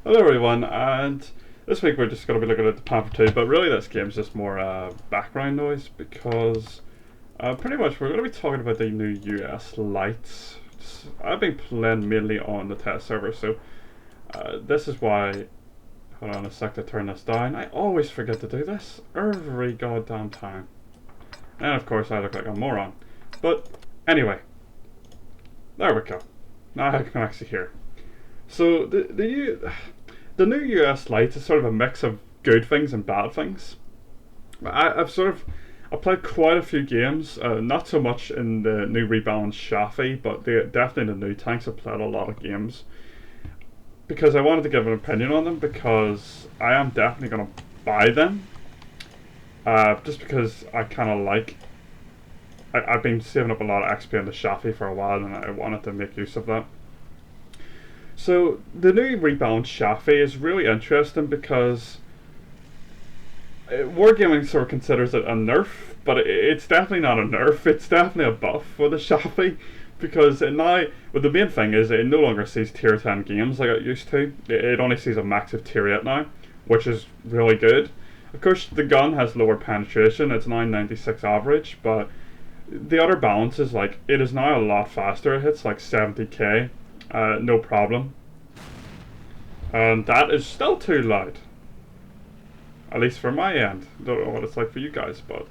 Hello everyone, and this week we're just going to be looking at the Panther 2, but really this game's just more background noise because pretty much we're going to be talking about the new US lights. I've been playing mainly on the test server, so this is why, hold on a sec to turn this down. I always forget to do this every goddamn time. And of course I look like a moron. But anyway, there we go. Now I can actually hear. So the new US light is sort of a mix of good things and bad things. I've played quite a few games, not so much in the new rebalanced Shafi, but definitely in the new tanks. I've played a lot of games because I wanted to give an opinion on them because I am definitely going to buy them. Just because I kind of like. I've been saving up a lot of XP on the Shafi for a while, and I wanted to make use of that. So the new rebalanced Shafi is really interesting because Wargaming sort of considers it a nerf, but it's definitely not a nerf. It's definitely a buff for the Shafi because now, well, the main thing is it no longer sees tier 10 games like it used to. It only sees a max of tier 8 now, which is really good. Of course, the gun has lower penetration. It's now 96 average, but the other balance is like it is now a lot faster. It hits like 70k. No problem. And that is still too loud. At least for my end. Don't know what it's like for you guys, but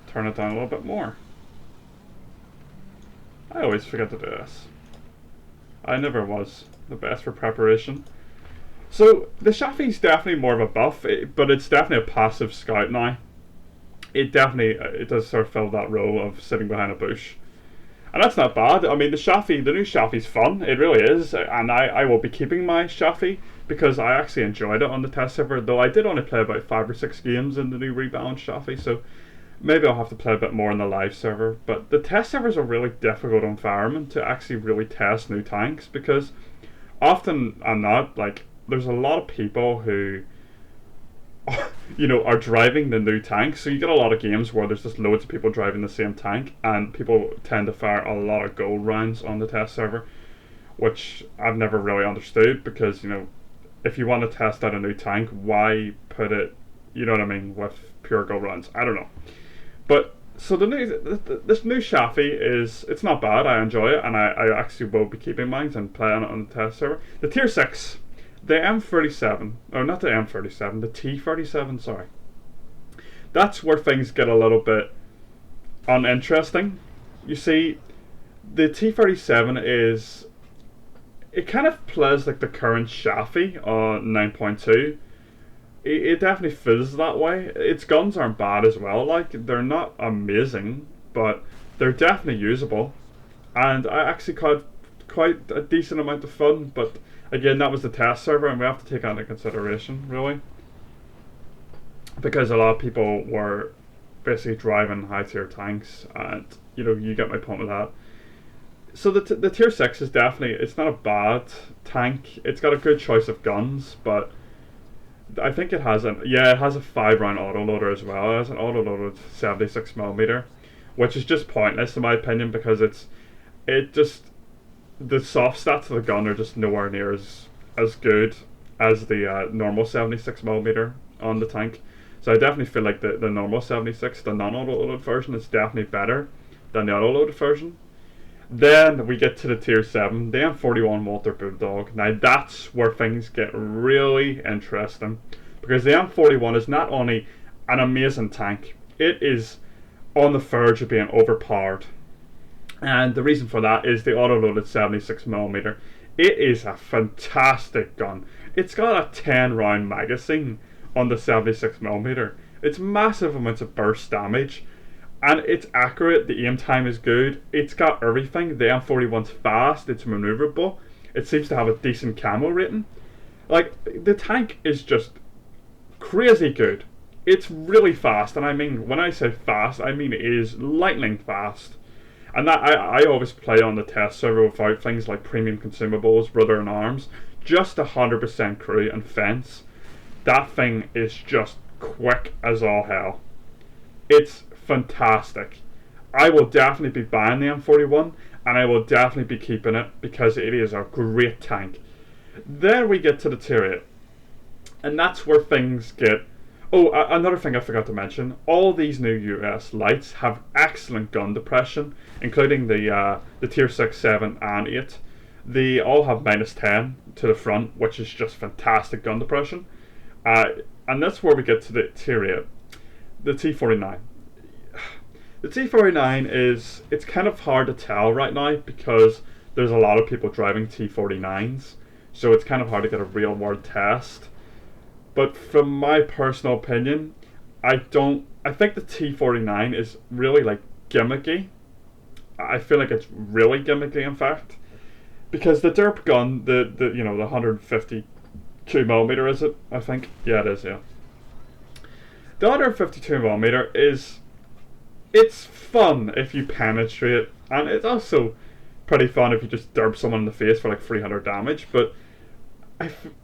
turn it down a little bit more. I always forget to do this. I never was the best for preparation. So the Shafi's definitely more of a buff, but it's definitely a passive scout now. It does sort of fill that role of sitting behind a bush. And that's not bad. I mean, the new Shafi's fun. It really is. And I will be keeping my Shafi because I actually enjoyed it on the test server, though I did only play about 5 or 6 games in the new rebalanced Shafi, so maybe I'll have to play a bit more in the live server. But the test server is a really difficult environment to actually really test new tanks because often and not, like, there's a lot of people who are driving the new tank. So you get a lot of games where there's just loads of people driving the same tank, and people tend to fire a lot of gold rounds on the test server, which I've never really understood because if you want to test out a new tank, why put it, you know what I mean, with pure gold rounds? I don't know, but. So this new Shafi it's not bad. I enjoy it, and I actually will be keeping mine and playing it on the test server. The tier 6. The M37, or not the M37, the T37, sorry. That's where things get a little bit uninteresting. You see, the T37 it kind of plays like the current Shafi on 9.2. It definitely feels that way. Its guns aren't bad as well, like, they're not amazing, but they're definitely usable. And I actually caught quite a decent amount of fun, but again, that was the test server, and we have to take that into consideration, really, because a lot of people were basically driving high tier tanks, and you get my point with that. So the tier 6 is definitely, it's not a bad tank. It's got a good choice of guns, but I think it has it has a 5-round autoloader as well. It has an autoloaded 76mm, which is just pointless in my opinion because the soft stats of the gun are just nowhere near as good as the normal 76mm on the tank. So I definitely feel like the normal 76, the non-auto-loaded version, is definitely better than the auto-loaded version. Then we get to the tier 7, the M41 Walter Bulldog. Now that's where things get really interesting because the M41 is not only an amazing tank, it is on the verge of being overpowered. And the reason for that is the auto-loaded 76mm. It is a fantastic gun. It's got a 10-round magazine on the 76mm. It's massive amounts of burst damage, and it's accurate. The aim time is good. It's got everything. The M41's fast. It's maneuverable. It seems to have a decent camo rating. Like, the tank is just crazy good. It's really fast, and I mean, when I say fast, I mean it is lightning fast. And that I always play on the test server without things like premium consumables, rudder and arms, just 100% crew and fence. That thing is just quick as all hell. It's fantastic. I will definitely be buying the M41, and I will definitely be keeping it because it is a great tank. Then we get to the Tier 8, and that's where things get. Oh, another thing I forgot to mention: all these new US lights have excellent gun depression, including the Tier 6, 7, and 8. They all have -10 to the front, which is just fantastic gun depression. Uh, and that's where we get to the Tier 8, the T49. The T49 is, it's kind of hard to tell right now because there's a lot of people driving T49s, so it's kind of hard to get a real world test. But from my personal opinion, I think the T49 is really like gimmicky. I feel like it's really gimmicky, in fact, because the derp gun, the 152mm, is it? I think, yeah, it is. Yeah, the 152mm is, it's fun if you penetrate, and it's also pretty fun if you just derp someone in the face for like 300 damage. But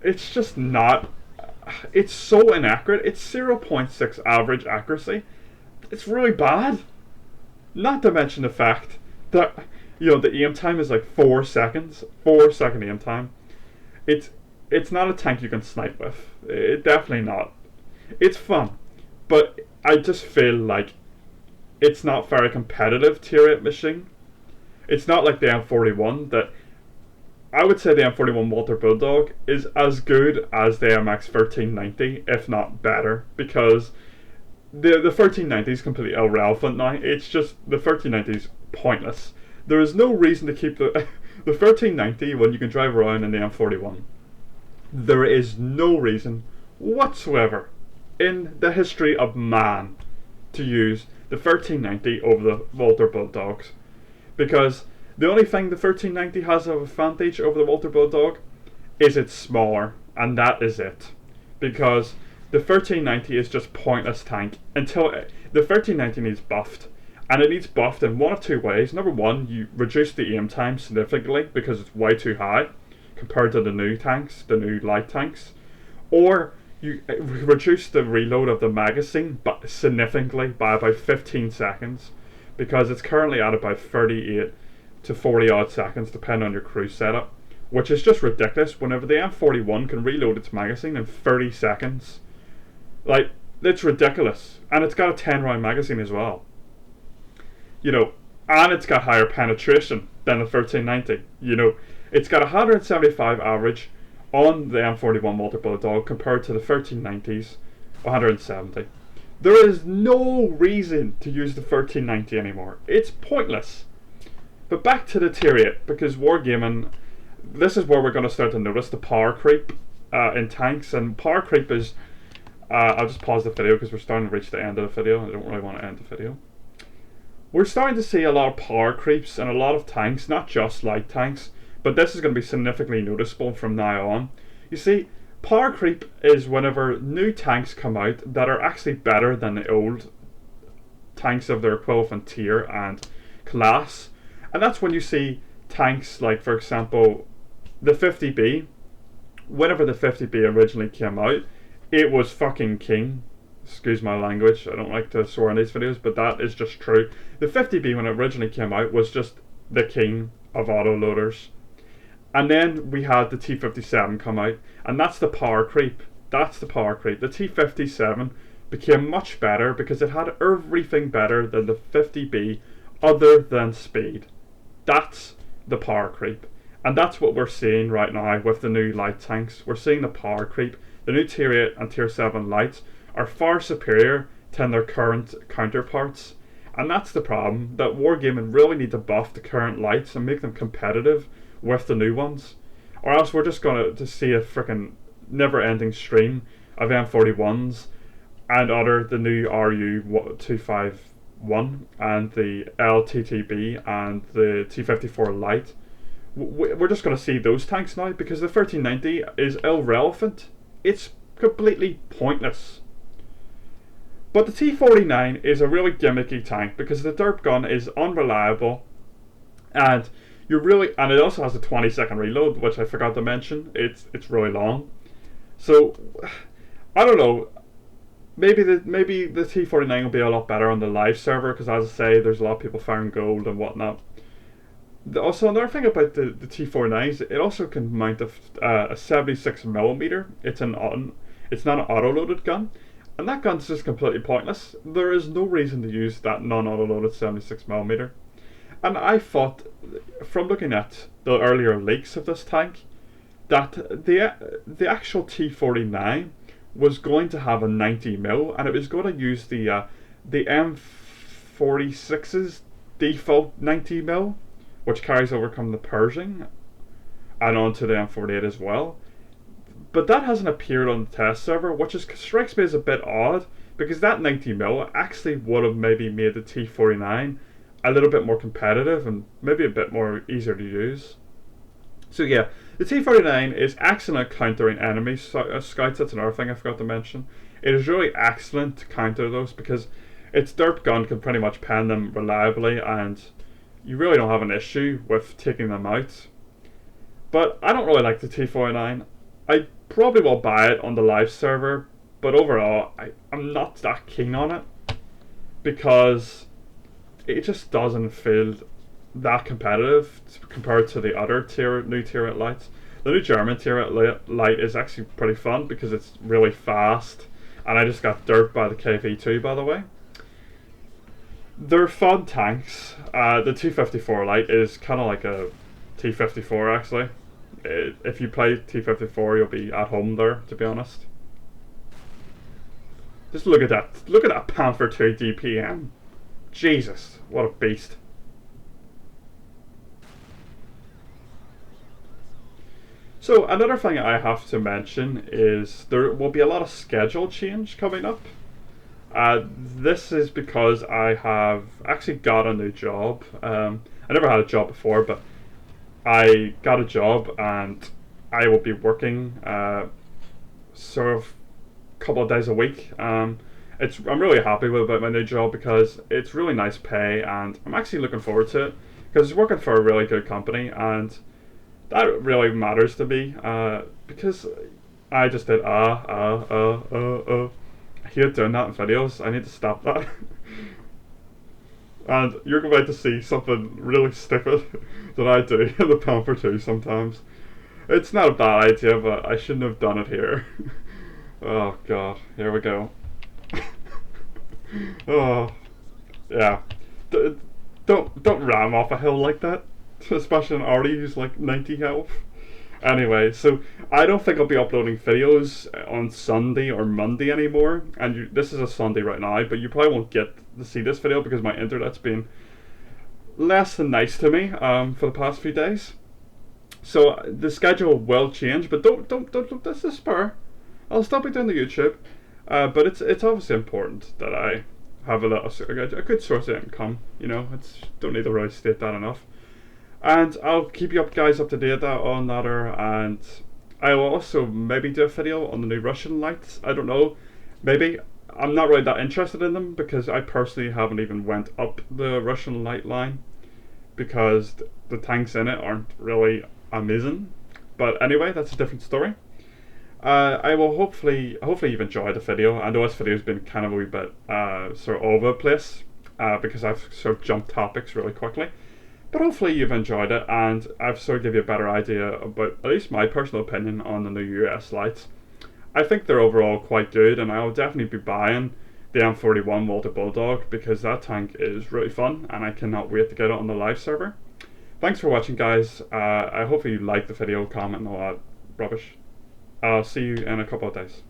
it's just not. It's so inaccurate. It's 0.6 average accuracy. It's really bad. Not to mention the fact that the aim time is like 4 seconds. 4 second aim time. It's not a tank you can snipe with. It definitely not. It's fun, but I just feel like it's not very competitive Tier 8 machine. It's not like the M41 that. I would say the M41 Walter Bulldog is as good as the MX 1390, if not better, because the 1390 is completely irrelevant now. It's just, the 1390 is pointless. There is no reason to keep the 1390 when you can drive around in the M41. There is no reason whatsoever in the history of man to use the 1390 over the Walter Bulldogs, because the only thing the 1390 has of advantage over the Walter Bulldog is it's smaller, and that is it. Because the 1390 is just pointless tank until the 1390 needs buffed, and it needs buffed in one of two ways. Number one, you reduce the aim time significantly because it's way too high compared to the new tanks, the new light tanks, or you reduce the reload of the magazine significantly by about 15 seconds, because it's currently at about 38 to 40 odd seconds depending on your crew setup, which is just ridiculous whenever the M41 can reload its magazine in 30 seconds. Like, it's ridiculous. And it's got a 10 round magazine as well. And it's got higher penetration than the 1390. It's got 175 average on the M41 Walter Bulldog compared to the 1390's 170. There is no reason to use the 1390 anymore. It's pointless. But back to the Tier 8, because Wargaming, this is where we're going to start to notice the power creep in tanks. And power creep is, I'll just pause the video because we're starting to reach the end of the video. I don't really want to end the video. We're starting to see a lot of power creeps in a lot of tanks, not just light tanks, but this is going to be significantly noticeable from now on. You see, power creep is whenever new tanks come out that are actually better than the old tanks of their equivalent tier and class. And that's when you see tanks like, for example, the 50B. Whenever the 50B originally came out, it was fucking king. Excuse my language, I don't like to swear in these videos, but that is just true. The 50B, when it originally came out, was just the king of autoloaders. And then we had the T57 come out, and that's the power creep. That's the power creep. The T57 became much better because it had everything better than the 50B other than speed. That's the power creep. And that's what we're seeing right now with the new light tanks. We're seeing the power creep. The new Tier 8 and Tier 7 lights are far superior to their current counterparts. And that's the problem, that Wargaming really need to buff the current lights and make them competitive with the new ones. Or else we're just going to see a freaking never-ending stream of M41s and the new RU251 and the LTTB and the T54 Light. We're just going to see those tanks now because the 1390 is irrelevant. It's completely pointless. But the T49 is a really gimmicky tank because the derp gun is unreliable, and it also has a 20-second reload, which I forgot to mention. It's really long. So I don't know. Maybe the T49 will be a lot better on the live server because, as I say, there's a lot of people firing gold and whatnot. Also, another thing about the T49s, it also can mount a 76 millimeter. It's not an auto-loaded gun, and that gun's just completely pointless. There is no reason to use that non-auto-loaded 76 millimeter. And I thought, from looking at the earlier leaks of this tank, that the actual T49 was going to have a 90 mil, and it was going to use the M46's default 90 mil, which carries over from the Pershing and onto the M48 as well. But that hasn't appeared on the test server, which strikes me as a bit odd, because that 90 mil actually would have maybe made the T49 a little bit more competitive and maybe a bit more easier to use. So yeah, the T49 is excellent at countering enemy scouts. That's another thing I forgot to mention. It is really excellent to counter those because its derp gun can pretty much pen them reliably, and you really don't have an issue with taking them out. But I don't really like the T49. I probably will buy it on the live server, but overall, I'm not that keen on it because it just doesn't feel that competitive compared to the other new tier 8 lights. The new German tier 8 light is actually pretty fun because it's really fast, and I just got derped by the KV2, by the way. They're fun tanks. The T54 light is kind of like a T54 actually. If you play T54, you'll be at home there, to be honest. Just look at that. Look at that Panther 2 DPM. Jesus, what a beast. So another thing I have to mention is there will be a lot of schedule change coming up. This is because I have actually got a new job. I never had a job before, but I got a job and I will be working sort of a couple of days a week. I'm really happy about my new job because it's really nice pay, and I'm actually looking forward to it because it's working for a really good company, and that really matters to me because I just did I hate doing that in videos. I need to stop that. And you're about to see something really stupid that I do in the Panther 2 sometimes. It's not a bad idea, but I shouldn't have done it here. Oh god, here we go. Oh, yeah. Don't ram off a hill like that, especially an Artie who's like 90 health. Anyway, so I don't think I'll be uploading videos on Sunday or Monday anymore, and this is a Sunday right now, but you probably won't get to see this video because my internet's been less than nice to me for the past few days. So the schedule will change, but don't despair. I'll still be doing the YouTube, but it's obviously important that I have a good source of income. You know, don't need to really state that enough. And I'll keep you guys up to date on that, and I will also maybe do a video on the new Russian lights. I don't know, maybe. I'm not really that interested in them because I personally haven't even went up the Russian light line because the tanks in it aren't really amazing. But anyway, that's a different story. I will hopefully you've enjoyed the video. I know this video's been kind of a wee bit sort of all over the place because I've sort of jumped topics really quickly. But hopefully you've enjoyed it, and I've sort of give you a better idea about at least my personal opinion on the new US lights. I think they're overall quite good, and I'll definitely be buying the M41 Walter Bulldog because that tank is really fun, and I cannot wait to get it on the live server. Thanks for watching, guys. I hope you liked the video, comment and all that rubbish. I'll see you in a couple of days.